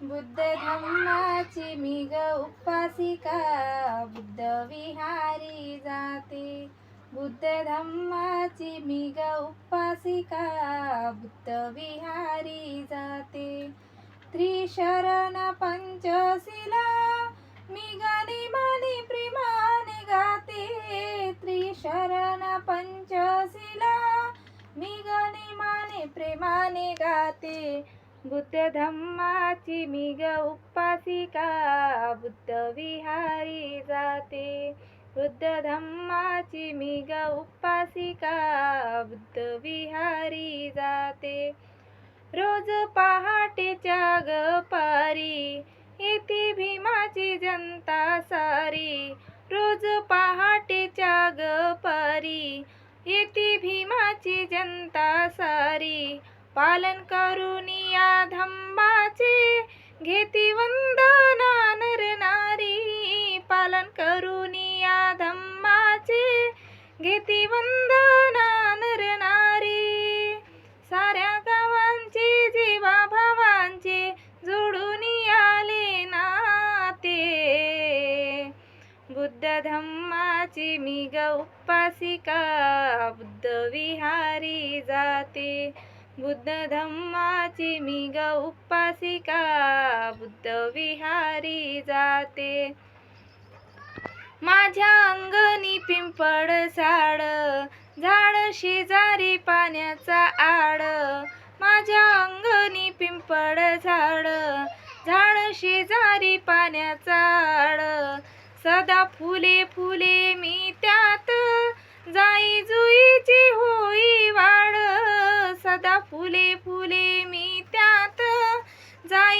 बुद्ध धम्माची मी ग उपासिका, बुद्ध विहारी जाते. बुद्ध धम्माची मी ग उपासिका, बुद्ध विहारी जाते. त्रिशरण पंचशिला मी निमानी प्रेमाने गाते. त्रिशरण पंचशिला मी निमानी प्रेमाने गाते. बुद्ध धम्माची मी ग उपासिका, बुद्ध विहारी जाते. बुद्ध धम्माची मी ग उपासिका, बुद्ध विहारी जाते. रोज पहाटेच्या ग पारी येती भीमाची जनता सारी. रोज पहाटेच्या ग पारी येती भीमाची जनता सारी. पालन करून या धम्माचे घेती वंदना नर नारी. पालन करून या धम्माचे घेती वंदना नर नारी. साऱ्या गावांचे जीवा भावांचे जोडून आले नाते. बुद्ध धम्माची मी ग उपासिका, बुद्ध विहारी जाते. बुद्ध धम्माची मी ग उपासिका, बुद्ध विहारी जाते. माझ्या अंगणी पिंपळ झाड, झाड शेजारी पाण्याचा आड. माझ्या अंगणी पिंपळ झाड, झाड शेजारी पाण्याचा आड. सदा फुले फुले मी त्यात, जाई जुईची होई वाड. सदा फुले फुले मी त्यात, जाई